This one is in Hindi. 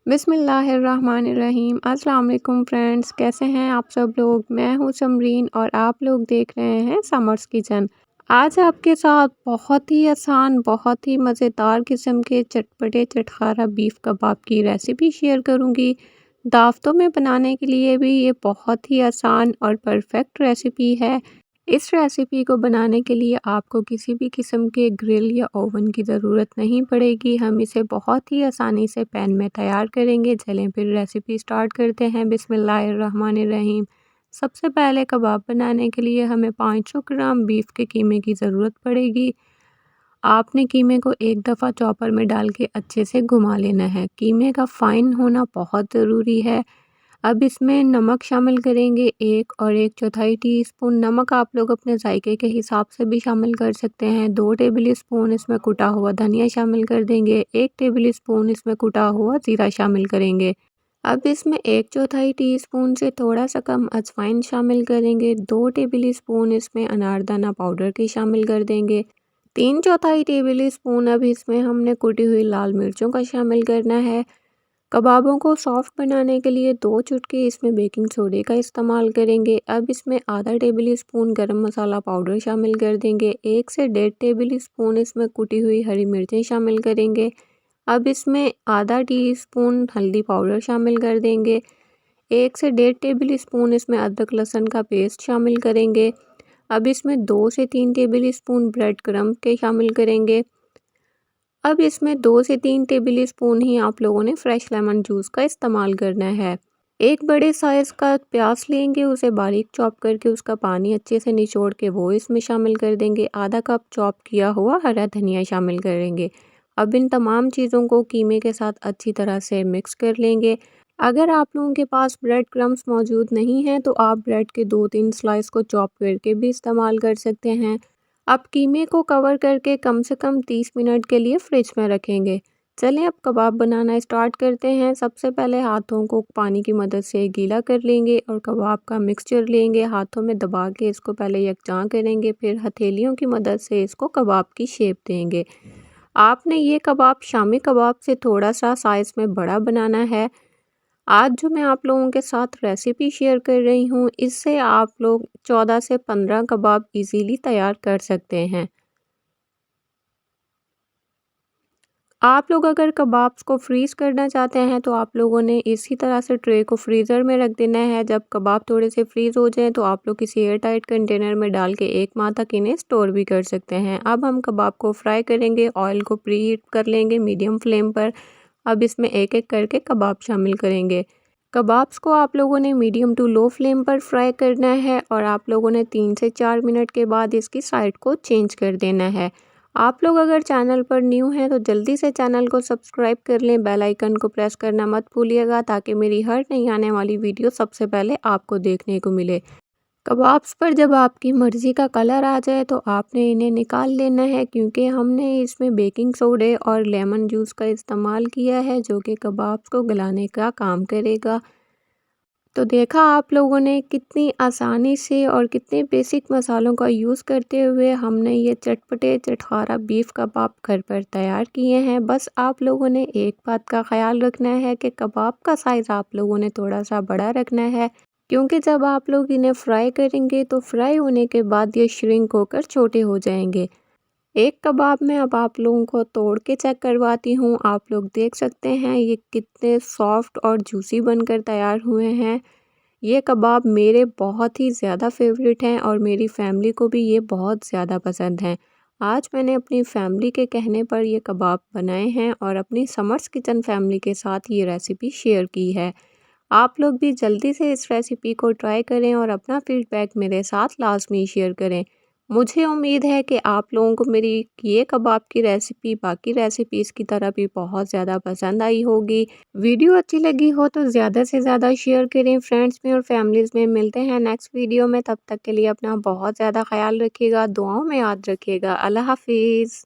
बिस्मिल्लाहिर्रहमानिर्रहीम। अस्सलाम वालेकुम फ्रेंड्स, कैसे हैं आप सब लोग। मैं हूं समरीन और आप लोग देख रहे हैं समर्स किचन। आज आपके साथ बहुत ही आसान, बहुत ही मज़ेदार किस्म के चटपटे चटखारा बीफ कबाब की रेसिपी शेयर करूंगी। दावतों में बनाने के लिए भी ये बहुत ही आसान और परफेक्ट रेसिपी है। इस रेसिपी को बनाने के लिए आपको किसी भी किस्म के ग्रिल या ओवन की ज़रूरत नहीं पड़ेगी। हम इसे बहुत ही आसानी से पैन में तैयार करेंगे। चलें फिर रेसिपी स्टार्ट करते हैं। बिस्मिल्लाहिर्रहमानिर्रहीम। सबसे पहले कबाब बनाने के लिए हमें 500 ग्राम बीफ के कीमे की ज़रूरत पड़ेगी। आपने कीमे को एक दफ़ा चॉपर में डाल के अच्छे से घुमा लेना है। कीमे का फ़ाइन होना बहुत ज़रूरी है। अब इसमें नमक शामिल करेंगे 1 और 1/4 टीस्पून। नमक आप लोग अपने जायके के हिसाब से भी शामिल कर सकते हैं। 2 टेबल स्पून इसमें कुटा हुआ धनिया शामिल कर देंगे। 1 टेबल स्पून इसमें कुटा हुआ ज़ीरा शामिल करेंगे। अब इसमें 1/4 टीस्पून से थोड़ा सा कम अजवाइन शामिल करेंगे। 2 टेबल स्पून इसमें अनारदाना पाउडर की शामिल कर देंगे। 3/4 टेबल स्पून अब इसमें हमने कुटी हुई लाल मिर्चों का शामिल करना है। कबाबों को सॉफ्ट बनाने के लिए 2 चुटकी इसमें बेकिंग सोडे का इस्तेमाल करेंगे। अब इसमें आधा टेबल स्पून गरम मसाला पाउडर शामिल कर देंगे। 1 से 1.5 टेबल स्पून इसमें कुटी हुई हरी मिर्चें शामिल करेंगे। अब इसमें आधा टीस्पून हल्दी पाउडर शामिल कर देंगे। 1 से 1.5 टेबल स्पून इसमें अदरक लहसुन का पेस्ट शामिल करेंगे। अब इसमें 2 से 3 टेबल स्पून ब्रेड क्रम्ब के शामिल करेंगे। अब इसमें 2 से 3 टेबल स्पून ही आप लोगों ने फ्रेश लेमन जूस का इस्तेमाल करना है। एक बड़े साइज़ का प्याज लेंगे, उसे बारीक चॉप करके उसका पानी अच्छे से निचोड़ के वो इसमें शामिल कर देंगे। आधा कप चॉप किया हुआ हरा धनिया शामिल करेंगे। अब इन तमाम चीज़ों को कीमे के साथ अच्छी तरह से मिक्स कर लेंगे। अगर आप लोगों के पास ब्रेड क्रम्स मौजूद नहीं हैं तो आप ब्रेड के 2-3 स्लाइस को चॉप करके भी इस्तेमाल कर सकते हैं। अब कीमे को कवर करके कम से कम 30 मिनट के लिए फ्रिज में रखेंगे। चलें अब कबाब बनाना स्टार्ट करते हैं। सबसे पहले हाथों को पानी की मदद से गीला कर लेंगे और कबाब का मिक्सचर लेंगे। हाथों में दबा के इसको पहले यकजां करेंगे, फिर हथेलियों की मदद से इसको कबाब की शेप देंगे। आपने ये कबाब शामी कबाब से थोड़ा सा साइज़ में बड़ा बनाना है। आज जो मैं आप लोगों के साथ रेसिपी शेयर कर रही हूँ, इससे आप लोग 14 से 15 कबाब इजीली तैयार कर सकते हैं। आप लोग अगर कबाब्स को फ्रीज़ करना चाहते हैं तो आप लोगों ने इसी तरह से ट्रे को फ्रीज़र में रख देना है। जब कबाब थोड़े से फ्रीज़ हो जाएं तो आप लोग किसी एयर टाइट कंटेनर में डाल के 1 माह तक इन्हें स्टोर भी कर सकते हैं। अब हम कबाब को फ्राई करेंगे। ऑयल को प्री हीट कर लेंगे मीडियम फ्लेम पर। अब इसमें एक-एक करके कबाब शामिल करेंगे। कबाब्स को आप लोगों ने मीडियम टू लो फ्लेम पर फ्राई करना है और आप लोगों ने 3 से 4 मिनट के बाद इसकी साइड को चेंज कर देना है। आप लोग अगर चैनल पर न्यू हैं तो जल्दी से चैनल को सब्सक्राइब कर लें। बेल आइकन को प्रेस करना मत भूलिएगा ताकि मेरी हर नई आने वाली वीडियो सबसे पहले आपको देखने को मिले। कबाब्स पर जब आपकी मर्ज़ी का कलर आ जाए तो आपने इन्हें निकाल लेना है, क्योंकि हमने इसमें बेकिंग सोडे और लेमन जूस का इस्तेमाल किया है जो कि कबाब्स को गलाने का काम करेगा। तो देखा आप लोगों ने कितनी आसानी से और कितने बेसिक मसालों का यूज़ करते हुए हमने ये चटपटे चटखारा बीफ कबाब घर पर तैयार किए हैं। बस आप लोगों ने एक बात का ख्याल रखना है कि कबाब का साइज़ आप लोगों ने थोड़ा सा बड़ा रखना है, क्योंकि जब आप लोग इन्हें फ्राई करेंगे तो फ्राई होने के बाद ये श्रिंक होकर छोटे हो जाएंगे। एक कबाब में अब आप लोगों को तोड़ के चेक करवाती हूँ। आप लोग देख सकते हैं ये कितने सॉफ्ट और जूसी बनकर तैयार हुए हैं। ये कबाब मेरे बहुत ही ज़्यादा फेवरेट हैं और मेरी फैमिली को भी ये बहुत ज़्यादा पसंद हैं। आज मैंने अपनी फैमिली के कहने पर ये कबाब बनाए हैं और अपनी समर्स किचन फैमिली के साथ ये रेसिपी शेयर की है। आप लोग भी जल्दी से इस रेसिपी को ट्राई करें और अपना फीडबैक मेरे साथ लाजमी शेयर करें। मुझे उम्मीद है कि आप लोगों को मेरी ये कबाब की रेसिपी बाकी रेसिपीज़ की तरह भी बहुत ज़्यादा पसंद आई होगी। वीडियो अच्छी लगी हो तो ज़्यादा से ज़्यादा शेयर करें फ्रेंड्स में और फैमिलीज़ में। मिलते हैं नेक्स्ट वीडियो में, तब तक के लिए अपना बहुत ज़्यादा ख्याल रखिएगा, दुआओं में याद रखिएगा। अल्लाह हाफिज़।